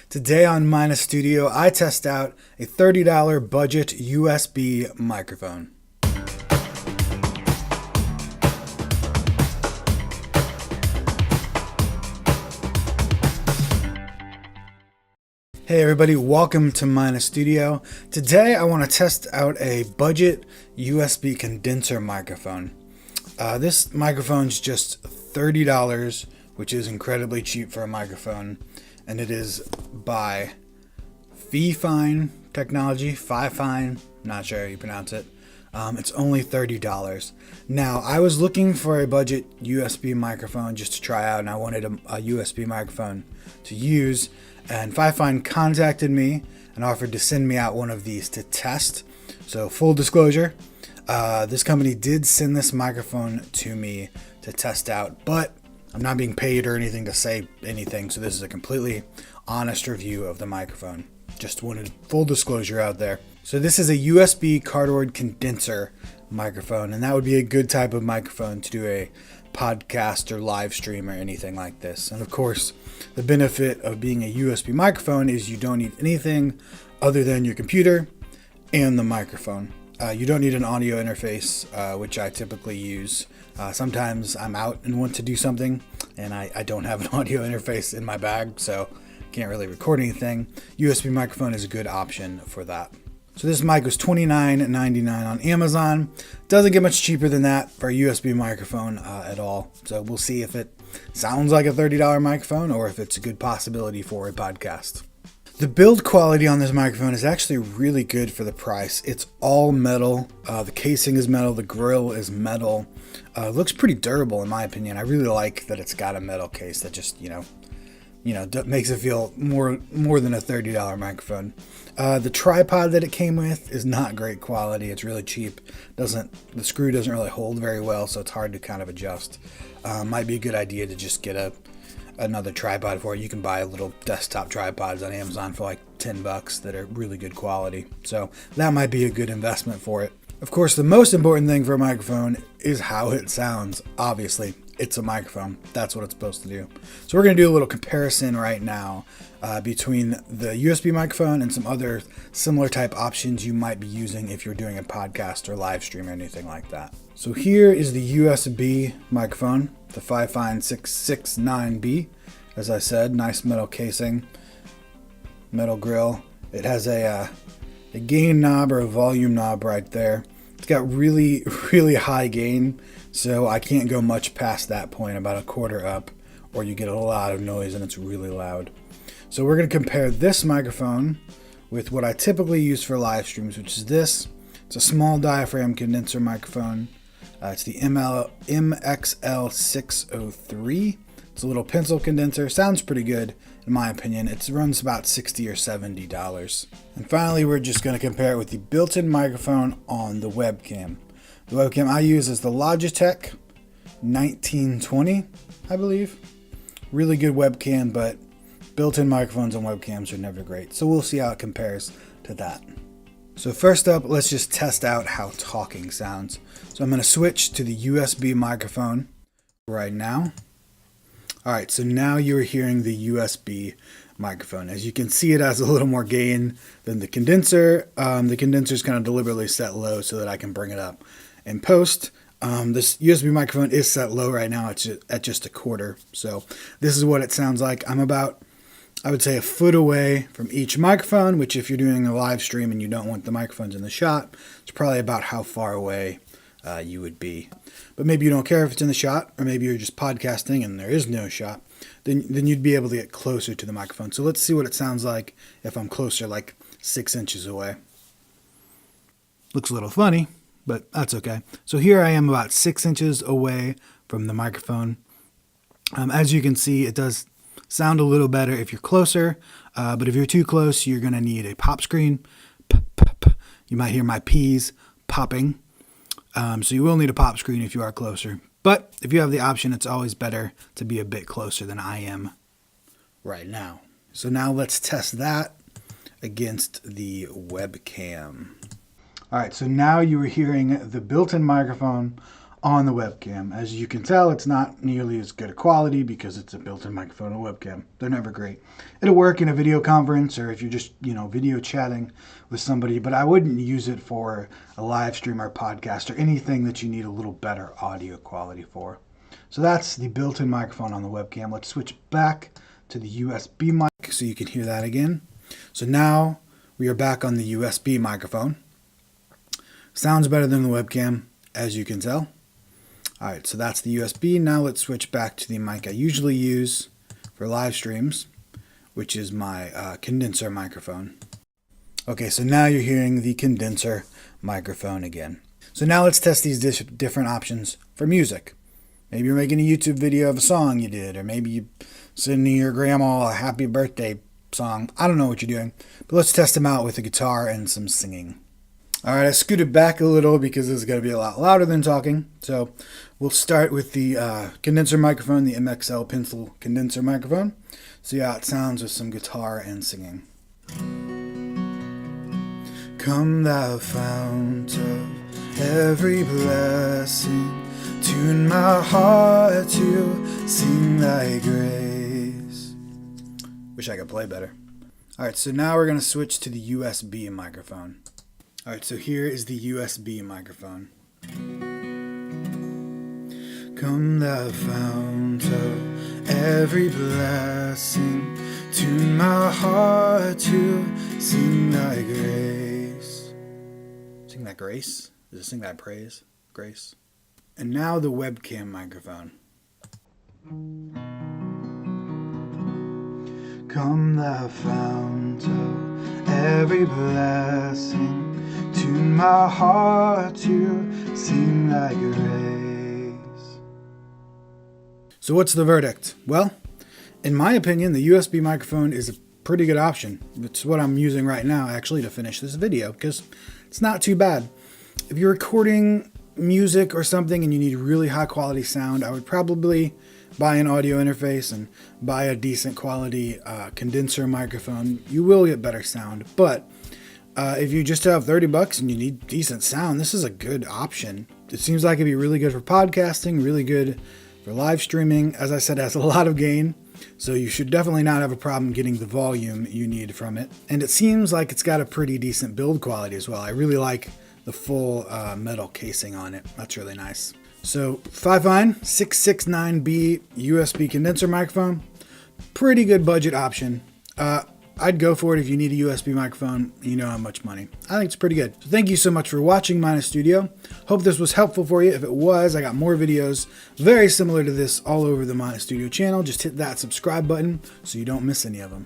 Today on Mina Studio, I test out a $30 budget USB microphone. Hey everybody, welcome to Mina Studio. Today I want to test out a budget USB condenser microphone. This microphone's just $30, which is incredibly cheap for a microphone, and it is by FiFine technology, FiFine, not sure how you pronounce it. It's only $30. Now, I was looking for a budget USB microphone just to try out, and I wanted a USB microphone to use, and FiFine contacted me and offered to send me out one of these to test. So full disclosure, this company did send this microphone to me to test out, but I'm not being paid or anything to say anything, so this is a completely honest review of the microphone. Just wanted full disclosure out there. So this is a USB cardboard condenser microphone, and that would be a good type of microphone to do a podcast or live stream or anything like this. And of course, the benefit of being a USB microphone is you don't need anything other than your computer and the microphone. You don't need an audio interface, which I typically use. Sometimes I'm out and want to do something, and I don't have an audio interface in my bag, so can't really record anything. USB microphone is a good option for that. So this mic was $29.99 on Amazon. Doesn't get much cheaper than that for a USB microphone at all. So we'll see if it sounds like a $30 microphone or if it's a good possibility for a podcast. The build quality on this microphone is actually really good for the price. It's all metal. The casing is metal. The grill is metal. It looks pretty durable in my opinion. I really like that it's got a metal case that just, makes it feel more than a $30 microphone. The tripod that it came with is not great quality. It's really cheap. The screw doesn't really hold very well, so it's hard to kind of adjust. Might be a good idea to just get another tripod for it. You can buy little desktop tripods on Amazon for like $10 that are really good quality. So that might be a good investment for it. Of course, the most important thing for a microphone is how it sounds. Obviously, it's a microphone. That's what it's supposed to do. So we're going to do a little comparison right now between the USB microphone and some other similar type options you might be using if you're doing a podcast or live stream or anything like that. So here is the USB microphone, the FiFine 669B. As I said, nice metal casing, metal grill. It has a gain knob or a volume knob right there. It's got really, really high gain, so I can't go much past that point, about a quarter up, or you get a lot of noise and it's really loud. So we're going to compare this microphone with what I typically use for live streams, which is this. It's a small diaphragm condenser microphone. It's the MXL603. It's a little pencil condenser. Sounds pretty good in my opinion. It runs about $60 or $70. And finally, we're just going to compare it with the built-in microphone on the webcam. The webcam I use is the Logitech 1920, I believe. Really good webcam, but built-in microphones on webcams are never great. So we'll see how it compares to that. So first up, let's just test out how talking sounds. So I'm going to switch to the USB microphone right now. All right, so now you're hearing the USB microphone. As you can see, it has a little more gain than the condenser. The condenser is kind of deliberately set low so that I can bring it up in post. This USB microphone is set low right now. It's at just a quarter. So this is what it sounds like. I'm about, I would say, a foot away from each microphone, which if you're doing a live stream and you don't want the microphones in the shot, it's probably about how far away you would be. But maybe you don't care if it's in the shot, or maybe you're just podcasting and there is no shot, then you'd be able to get closer to the microphone. So let's see what it sounds like if I'm closer, like 6 inches away. Looks a little funny, but that's okay. So here I am about 6 inches away from the microphone. As you can see, it does sound a little better if you're closer, but if you're too close, you're going to need a pop screen. You might hear my P's popping. So you will need a pop screen if you are closer. But if you have the option, it's always better to be a bit closer than I am right now. So now let's test that against the webcam. All right, so now you are hearing the built-in microphone on the webcam. As you can tell, it's not nearly as good a quality because it's a built-in microphone and webcam. They're never great. It'll work in a video conference or if you're just, video chatting with somebody, but I wouldn't use it for a live stream or podcast or anything that you need a little better audio quality for. So that's the built-in microphone on the webcam. Let's switch back to the USB mic so you can hear that again. So now we are back on the USB microphone. Sounds better than the webcam, as you can tell. All right, so that's the USB. Now let's switch back to the mic I usually use for live streams, which is my condenser microphone. Okay, so now you're hearing the condenser microphone again. So now let's test these different options for music. Maybe you're making a YouTube video of a song you did, or maybe you sending your grandma a happy birthday song. I don't know what you're doing, but let's test them out with a guitar and some singing. All right, I scooted back a little because this is going to be a lot louder than talking. So we'll start with the condenser microphone, the MXL pencil condenser microphone. See how it sounds with some guitar and singing. Come thou fount of every blessing, tune my heart to sing thy grace. Wish I could play better. All right, so now we're going to switch to the USB microphone. All right, so here is the USB microphone. Come thou fount of every blessing, tune my heart to sing thy grace. Sing that grace? Does it sing that praise? Grace? And now the webcam microphone. Come thou fount of every blessing, tune my heart to sing thy grace. So what's the verdict? Well, in my opinion, the USB microphone is a pretty good option. It's what I'm using right now actually to finish this video because it's not too bad. If you're recording music or something and you need really high quality sound, I would probably buy an audio interface and buy a decent quality condenser microphone. You will get better sound, but if you just have $30 and you need decent sound, this is a good option. It seems like it'd be really good for podcasting, really good for live streaming. As I said, it has a lot of gain, so you should definitely not have a problem getting the volume you need from it. And it seems like it's got a pretty decent build quality as well. I really like the full metal casing on it. That's really nice. So FiFine 669B USB condenser microphone, pretty good budget option. I'd go for it if you need a USB microphone. You know how much money. I think it's pretty good. So thank you so much for watching Mina Studio. Hope this was helpful for you. If it was, I got more videos very similar to this all over the Mina Studio channel. Just hit that subscribe button so you don't miss any of them.